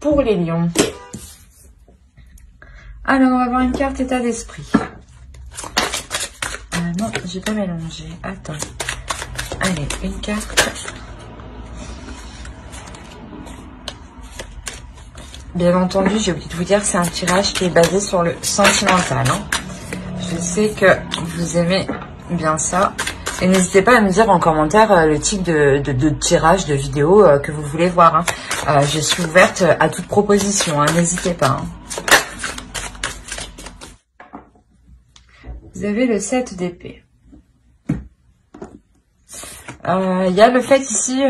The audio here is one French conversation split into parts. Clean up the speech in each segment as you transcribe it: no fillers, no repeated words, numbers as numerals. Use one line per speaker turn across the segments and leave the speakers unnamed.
pour les lions. Alors, on va voir une carte état d'esprit. Non, j'ai pas mélangé. Attends. Allez, une carte. Bien entendu, j'ai oublié de vous dire que c'est un tirage qui est basé sur le sentimental. Hein. Je sais que vous aimez bien ça. Et n'hésitez pas à me dire en commentaire le type de tirage, de vidéo que vous voulez voir. Hein. Je suis ouverte à toute proposition, hein, n'hésitez pas. Hein. Vous avez le 7 d'épée. Il y a le fait ici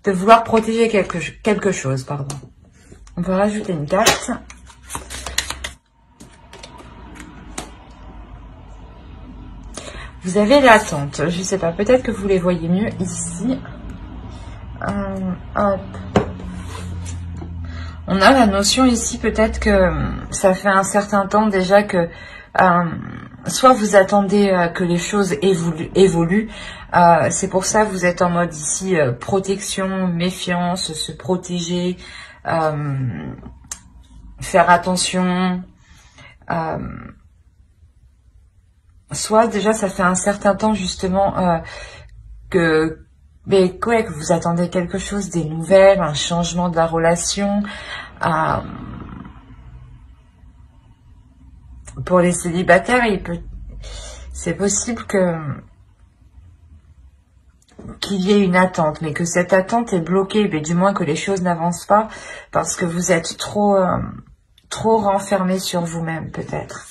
de vouloir protéger quelque chose. Pardon. On va rajouter une carte. Vous avez l'attente. Je sais pas, peut-être que vous les voyez mieux ici. Hop. On a la notion ici, peut-être que ça fait un certain temps déjà que soit vous attendez que les choses évoluent. C'est pour ça que vous êtes en mode ici protection, méfiance, se protéger, faire attention. Soit déjà ça fait un certain temps justement que vous attendez quelque chose, des nouvelles, un changement de la relation. Pour les célibataires, c'est possible qu'il y ait une attente, mais que cette attente est bloquée, mais du moins que les choses n'avancent pas parce que vous êtes trop renfermé sur vous-même peut-être.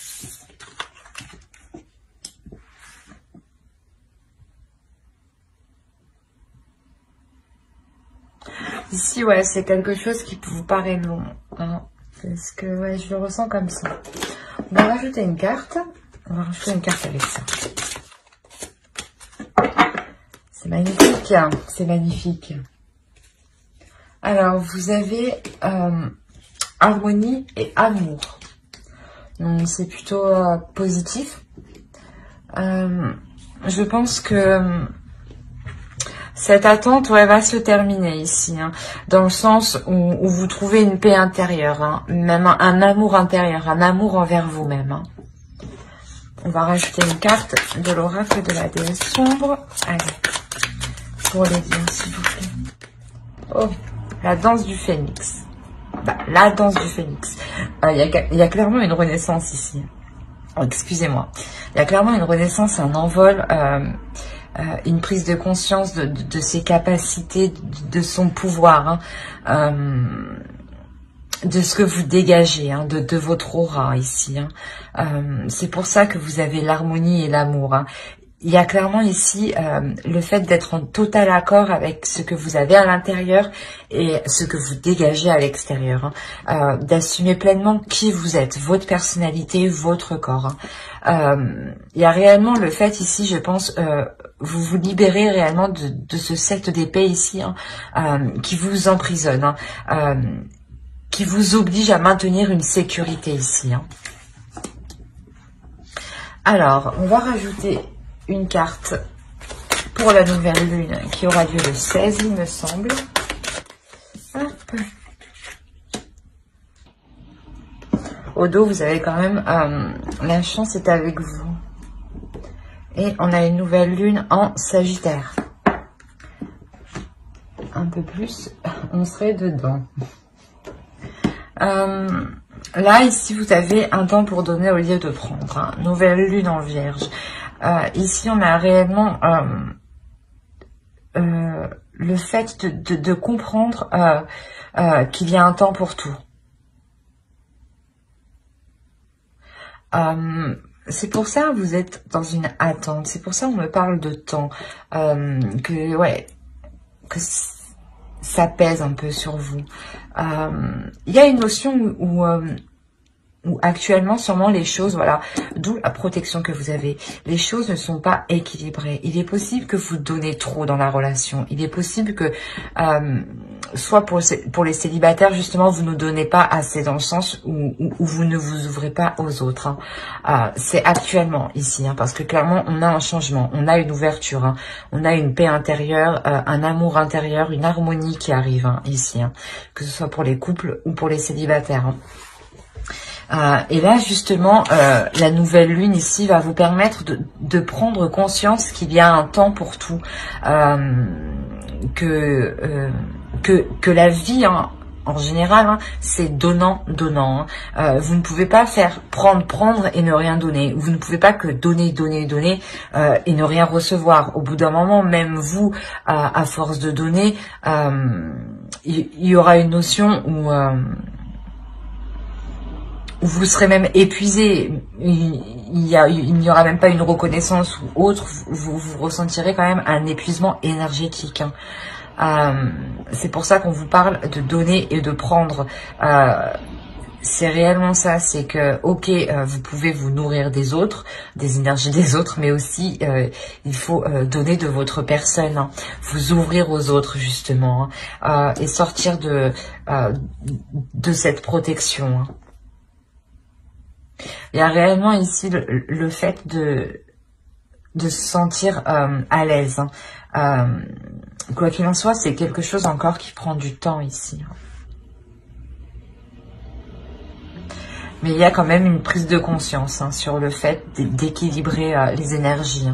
Ici, ouais, c'est quelque chose qui vous paraît long. Hein, parce que, ouais, je le ressens comme ça. On va rajouter une carte. On va rajouter une carte avec ça. C'est magnifique. Hein, c'est magnifique. Alors, vous avez harmonie et amour. Donc, c'est plutôt positif. Je pense que cette attente, ouais, va se terminer ici, hein, dans le sens où vous trouvez une paix intérieure, hein, même un amour intérieur, un amour envers vous-même. Hein. On va rajouter une carte de l'oracle de la déesse sombre. Allez, pour les lions, s'il vous plaît. Oh, la danse du phénix. Bah, la danse du phénix. Il y a clairement une renaissance ici. Oh, excusez-moi. Il y a clairement une renaissance, un envol... une prise de conscience de ses capacités, de son pouvoir, hein, de ce que vous dégagez, hein, de votre aura ici. Hein. C'est pour ça que vous avez l'harmonie et l'amour. Hein. Il y a clairement ici le fait d'être en total accord avec ce que vous avez à l'intérieur et ce que vous dégagez à l'extérieur. Hein. D'assumer pleinement qui vous êtes, votre personnalité, votre corps. Hein. Il y a réellement le fait ici, je pense, vous vous libérez réellement de ce 7 d'épée ici, hein, qui vous emprisonne, hein, qui vous oblige à maintenir une sécurité ici. Hein. Alors, on va rajouter une carte pour la nouvelle lune qui aura lieu le 16, il me semble. Hop. Au dos, vous avez quand même la chance est avec vous. Et on a une nouvelle lune en Sagittaire. Un peu plus, on serait dedans. Là, ici, vous avez un temps pour donner au lieu de prendre. Hein. Nouvelle lune en Vierge. Ici, on a réellement le fait de comprendre qu'il y a un temps pour tout. C'est pour ça que vous êtes dans une attente. C'est pour ça qu'on me parle de temps. Que ça pèse un peu sur vous. Il y a une notion où actuellement, sûrement, les choses, voilà, d'où la protection que vous avez. Les choses ne sont pas équilibrées. Il est possible que vous donnez trop dans la relation. Il est possible que soit pour les célibataires, justement, vous ne donnez pas assez dans le sens où vous ne vous ouvrez pas aux autres. C'est actuellement ici, parce que clairement, on a un changement, on a une ouverture, on a une paix intérieure, un amour intérieur, une harmonie qui arrive ici, que ce soit pour les couples ou pour les célibataires. Et là, justement, la nouvelle lune ici va vous permettre de prendre conscience qu'il y a un temps pour tout, que la vie, en général, c'est donnant. Vous ne pouvez pas faire prendre et ne rien donner. Vous ne pouvez pas que donner et ne rien recevoir. Au bout d'un moment, même vous, à force de donner, il y aura une notion où vous serez même épuisé, il n'y aura même pas une reconnaissance ou autre, vous ressentirez quand même un épuisement énergétique. C'est pour ça qu'on vous parle de donner et de prendre. C'est réellement ça, c'est que, ok, vous pouvez vous nourrir des autres, des énergies des autres, mais aussi, il faut donner de votre personne, vous ouvrir aux autres, justement, et sortir de cette protection. Il y a réellement ici le fait de se sentir à l'aise. Quoi qu'il en soit, c'est quelque chose encore qui prend du temps ici. Mais il y a quand même une prise de conscience sur le fait d'équilibrer les énergies.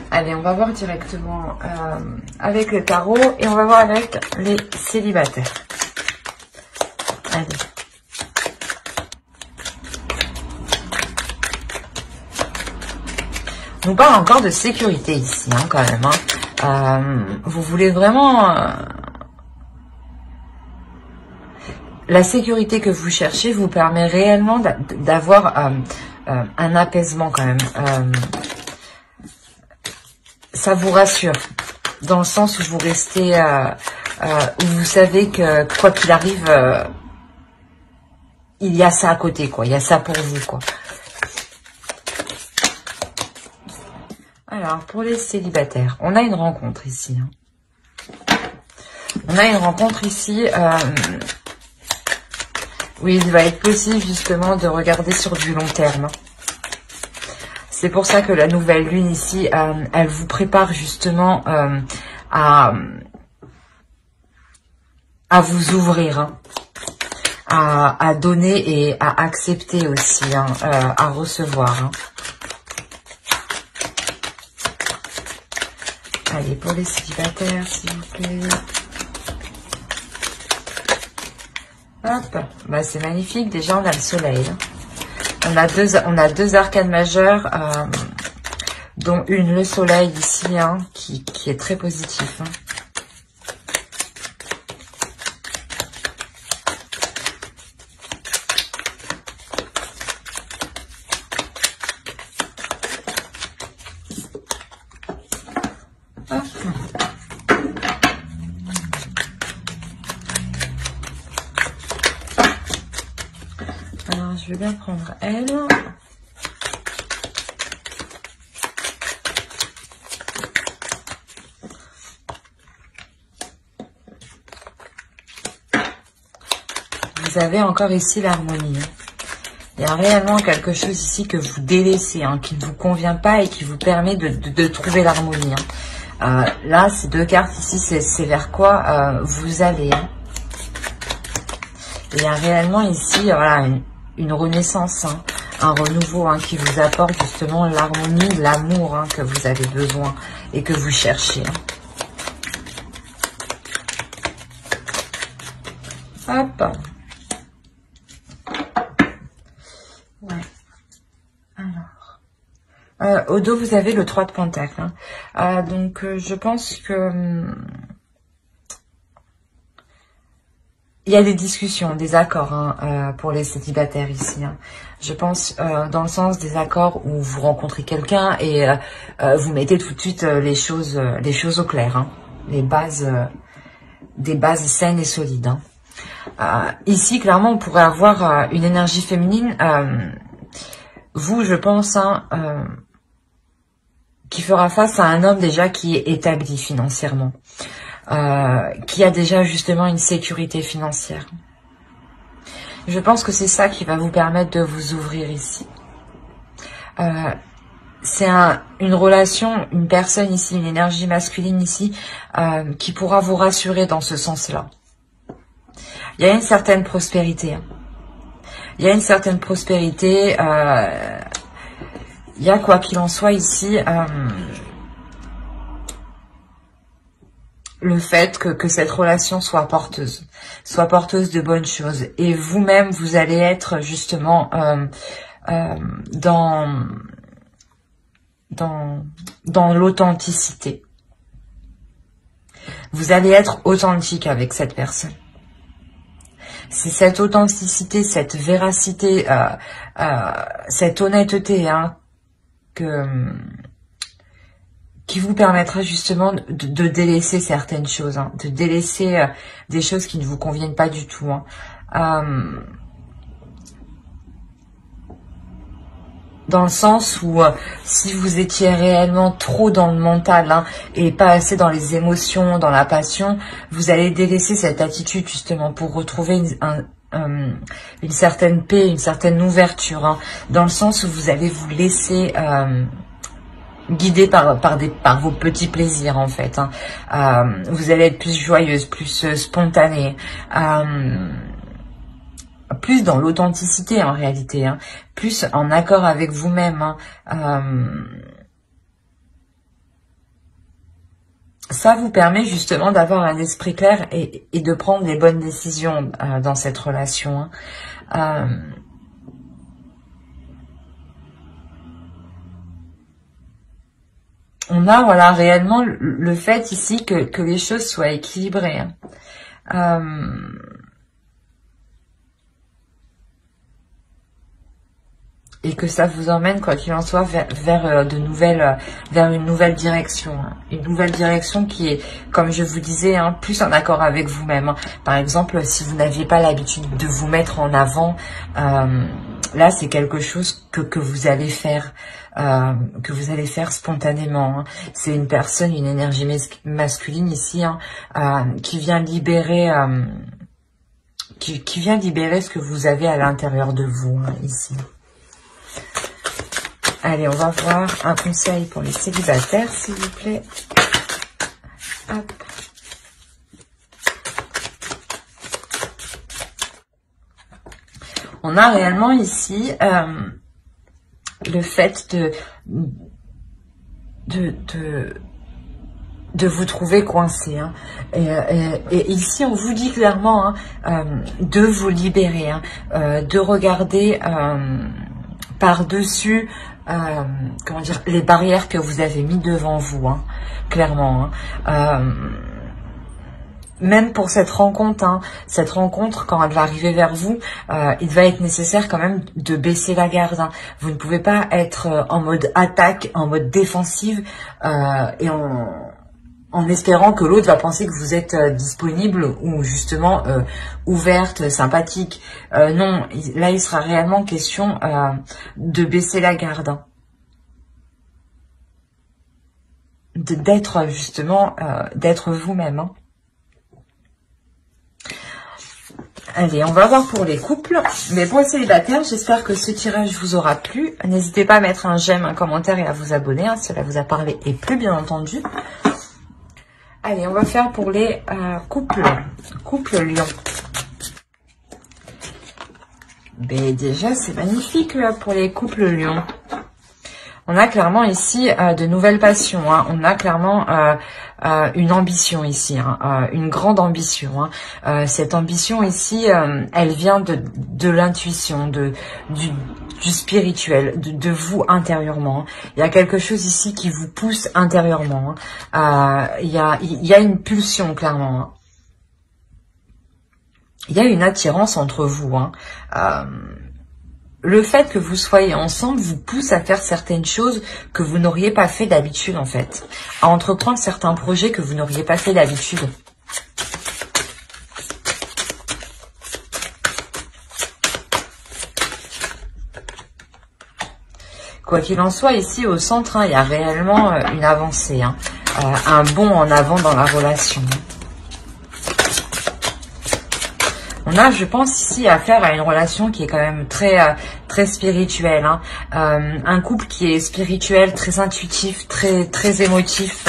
Allez, on va voir directement avec le tarot et on va voir avec les célibataires. Allez. On parle encore de sécurité ici, quand même. Vous voulez vraiment... la sécurité que vous cherchez vous permet réellement d'avoir un apaisement quand même. Ça vous rassure, dans le sens où vous restez... où vous savez que quoi qu'il arrive, il y a ça à côté, quoi. Il y a ça pour vous, quoi. Alors, pour les célibataires, on a une rencontre ici. On a une rencontre ici. Oui, il va être possible justement de regarder sur du long terme. C'est pour ça que la nouvelle lune ici, elle vous prépare justement à vous ouvrir, à donner et à accepter aussi, à recevoir. Allez, pour les célibataires, s'il vous plaît. Hop, bah, c'est magnifique. Déjà, on a le soleil. On a deux arcanes majeures, dont une, le soleil ici, qui est très positif. Alors, je vais bien prendre elle. Vous avez encore ici l'harmonie. Il y a réellement quelque chose ici que vous délaissez, qui ne vous convient pas et qui vous permet de trouver l'harmonie. Là, ces deux cartes ici, c'est vers quoi vous allez. Il y a réellement ici, voilà, une renaissance, un renouveau qui vous apporte justement l'harmonie, l'amour que vous avez besoin et que vous cherchez. Hop. Ouais. Alors. Au dos, vous avez le 3 de Pentacle. Donc, je pense que... il y a des discussions, des accords pour les célibataires ici. Je pense dans le sens des accords où vous rencontrez quelqu'un et vous mettez tout de suite les choses au clair. Les bases, des bases saines et solides. Ici, clairement, on pourrait avoir une énergie féminine. Vous, je pense, qui fera face à un homme déjà qui est établi financièrement. qui a déjà justement une sécurité financière. Je pense que c'est ça qui va vous permettre de vous ouvrir ici. C'est une relation, une personne ici, une énergie masculine ici, qui pourra vous rassurer dans ce sens-là. Il y a une certaine prospérité. Hein. Il y a une certaine prospérité. Il y a, quoi qu'il en soit ici, le fait que cette relation soit porteuse de bonnes choses. Et vous-même, vous allez être justement dans l'authenticité. Vous allez être authentique avec cette personne. C'est cette authenticité, cette véracité, cette honnêteté hein, qui vous permettra justement de délaisser certaines choses, hein, de délaisser des choses qui ne vous conviennent pas du tout. Hein. Dans le sens où si vous étiez réellement trop dans le mental hein, et pas assez dans les émotions, dans la passion, vous allez délaisser cette attitude justement pour retrouver une certaine paix, une certaine ouverture, hein, dans le sens où vous allez vous laisser guider par vos petits plaisirs en fait. Hein. Vous allez être plus joyeuse, plus spontanée. Plus dans l'authenticité en réalité, hein, plus en accord avec vous-même. Hein, ça vous permet justement d'avoir un esprit clair et de prendre les bonnes décisions dans cette relation. Hein. On a voilà réellement le fait ici que les choses soient équilibrées. Hein. Et que ça vous emmène, quoi qu'il en soit, vers une nouvelle direction. Hein. Une nouvelle direction qui est, comme je vous disais, hein, plus en accord avec vous-même. Hein. Par exemple, si vous n'aviez pas l'habitude de vous mettre en avant, là, c'est quelque chose que vous allez faire. Que vous allez faire spontanément. Hein. C'est une personne, une énergie masculine ici, hein, qui vient libérer... qui vient libérer ce que vous avez à l'intérieur de vous, hein, ici. Allez, on va voir un conseil pour les célibataires, s'il vous plaît. Hop. On a réellement ici le fait de vous trouver coincé. Hein. Et ici, on vous dit clairement hein, de vous libérer, hein, de regarder par-dessus comment dire, les barrières que vous avez mis devant vous, hein, clairement. Hein. Même pour cette rencontre, hein, quand elle va arriver vers vous, il va être nécessaire quand même de baisser la garde. Hein. Vous ne pouvez pas être en mode attaque, en mode défensive, et en espérant que l'autre va penser que vous êtes disponible ou justement ouverte, sympathique. Non, là il sera réellement question de baisser la garde. Hein. D'être justement, d'être vous-même. Hein. Allez, on va voir pour les couples. Mais pour les célibataires, j'espère que ce tirage vous aura plu. N'hésitez pas à mettre un j'aime, un commentaire et à vous abonner. Hein, si cela vous a parlé et plu, bien entendu. Allez, on va faire pour les couples. Couple Lion. Mais déjà, c'est magnifique là, pour les couples Lion. On a clairement ici de nouvelles passions. Hein. On a clairement une ambition ici, hein, une grande ambition. Hein. Cette ambition ici, elle vient de l'intuition, du spirituel, de vous intérieurement. Il y a quelque chose ici qui vous pousse intérieurement. Hein. Il y a une pulsion, clairement. Hein. Il y a une attirance entre vous. Hein. Le fait que vous soyez ensemble vous pousse à faire certaines choses que vous n'auriez pas fait d'habitude, en fait. À entreprendre certains projets que vous n'auriez pas fait d'habitude. Quoi qu'il en soit, ici au centre, hein, il y a réellement une avancée. Hein, un bond en avant dans la relation. On a, je pense, ici affaire à une relation qui est quand même très spirituelle. Hein. Un couple qui est spirituel, très intuitif, très émotif.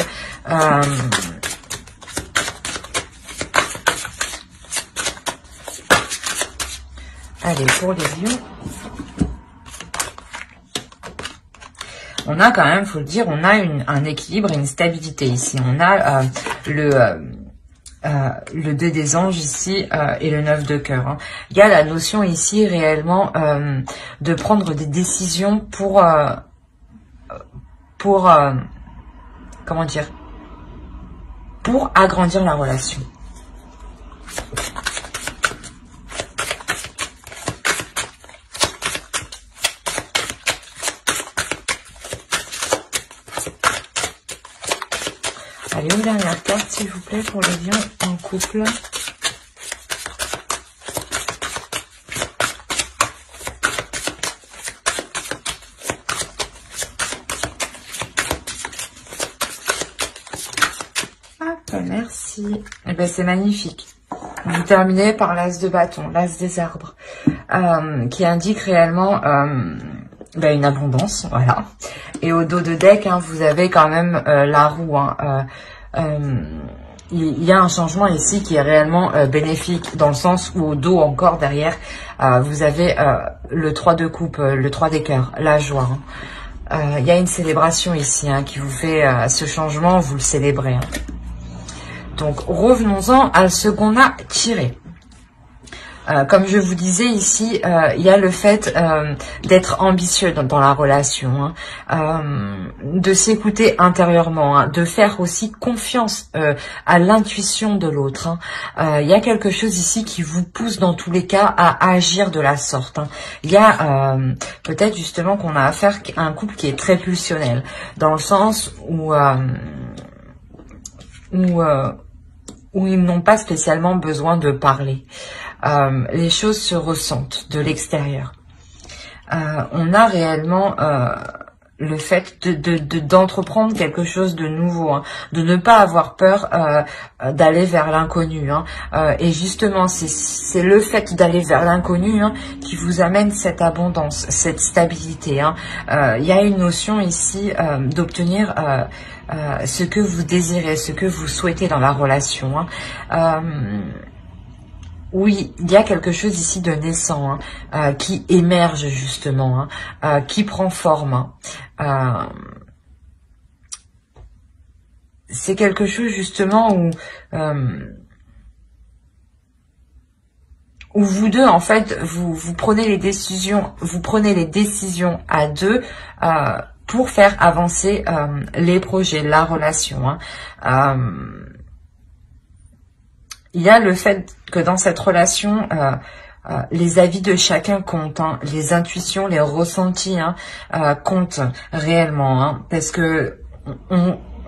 Allez, pour les lions. On a quand même, faut le dire, on a un équilibre et une stabilité ici. On a le 2 des anges ici et le 9 de cœur. Hein. Il y a la notion ici réellement de prendre des décisions pour comment dire, pour agrandir la relation. Allez, une dernière carte, s'il vous plaît, pour les lions en couple. Hop, merci. Eh ben, c'est magnifique. Vous terminez par l'as de bâton, l'as des arbres, qui indique réellement une abondance, voilà. Et au dos de deck, hein, vous avez quand même la roue. Hein, il y a un changement ici qui est réellement bénéfique, dans le sens où au dos encore derrière, vous avez le 3 de coupe, le 3 des cœurs, la joie. Hein. Il y a une célébration ici hein, qui vous fait ce changement, vous le célébrez. Hein. Donc revenons-en à ce qu'on a tiré. Comme je vous disais ici, il y a le fait d'être ambitieux dans la relation, hein, de s'écouter intérieurement, hein, de faire aussi confiance à l'intuition de l'autre. Hein. Il y a quelque chose ici qui vous pousse dans tous les cas à agir de la sorte. Hein. Il y a peut-être justement qu'on a affaire à un couple qui est très pulsionnel, dans le sens où ils n'ont pas spécialement besoin de parler. Les choses se ressentent de l'extérieur. On a réellement le fait d'entreprendre quelque chose de nouveau, hein, de ne pas avoir peur d'aller vers l'inconnu. Hein, et justement, c'est le fait d'aller vers l'inconnu hein, qui vous amène cette abondance, cette stabilité. Hein. Il y a une notion ici d'obtenir ce que vous désirez, ce que vous souhaitez dans la relation. Hein. Oui, il y a quelque chose ici de naissant, hein, qui émerge justement, hein, qui prend forme. Hein. C'est quelque chose justement où vous deux, en fait, vous prenez les décisions, à deux pour faire avancer les projets, la relation. Hein. Il y a le fait que dans cette relation, les avis de chacun comptent, hein, les intuitions, les ressentis hein, comptent réellement, hein, parce que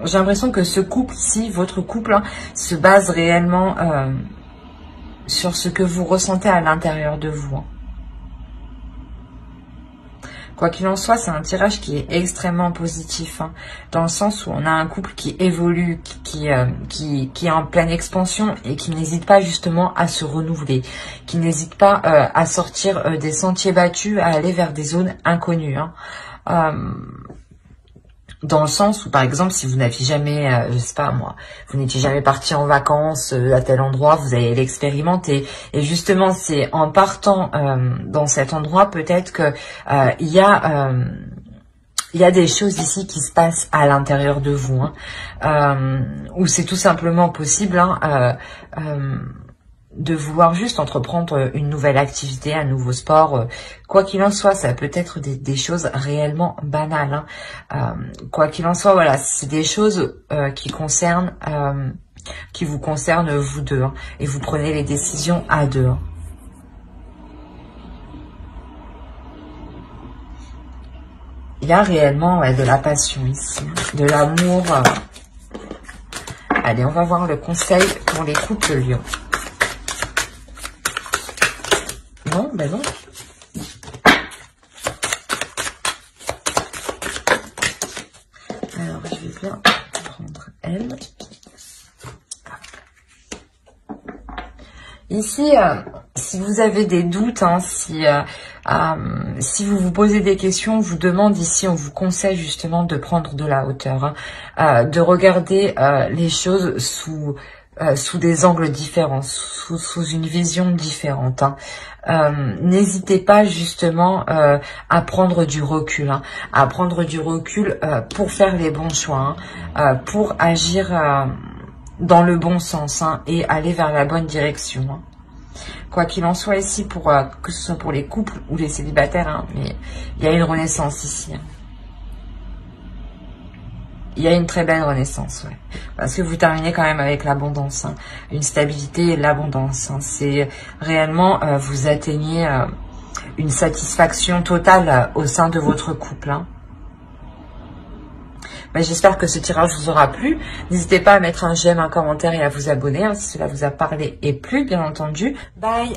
j'ai l'impression que ce couple-ci, votre couple, hein, se base réellement sur ce que vous ressentez à l'intérieur de vous. Hein. Quoi qu'il en soit, c'est un tirage qui est extrêmement positif, hein, dans le sens où on a un couple qui évolue, qui est en pleine expansion et qui n'hésite pas justement à se renouveler, qui n'hésite pas à sortir des sentiers battus, à aller vers des zones inconnues. Hein. Dans le sens où, par exemple, si vous n'aviez jamais, je sais pas moi, vous n'étiez jamais parti en vacances à tel endroit, vous allez l'expérimenter. Et justement, c'est en partant dans cet endroit, peut-être que il y a des choses ici qui se passent à l'intérieur de vous, hein, où c'est tout simplement possible hein, de vouloir juste entreprendre une nouvelle activité, un nouveau sport. Quoi qu'il en soit, ça peut être des choses réellement banales. Hein. Quoi qu'il en soit, voilà, c'est des choses qui vous concernent vous deux. Hein, et vous prenez les décisions à deux. Hein. Il y a réellement de la passion ici, hein, de l'amour. Allez, on va voir le conseil pour les couples lions. Non, ben non. Alors, je vais bien prendre elle. Ici, Si vous avez des doutes, hein, si vous vous posez des questions, on vous demande ici, on vous conseille justement de prendre de la hauteur, hein, de regarder les choses sous des angles différents, sous une vision différente. Hein. N'hésitez pas justement à prendre du recul, hein, à prendre du recul pour faire les bons choix, hein, pour agir dans le bon sens, hein, et aller vers la bonne direction. Hein. Quoi qu'il en soit ici, que ce soit pour les couples ou les célibataires, hein, mais il y a une renaissance ici. Hein. Il y a une très belle renaissance, ouais. Parce que vous terminez quand même avec l'abondance, hein, une stabilité et l'abondance. Hein. C'est réellement, vous atteignez une satisfaction totale au sein de votre couple. Hein. Ben, j'espère que ce tirage vous aura plu. N'hésitez pas à mettre un j'aime, un commentaire et à vous abonner, hein, si cela vous a parlé et plu, bien entendu. Bye!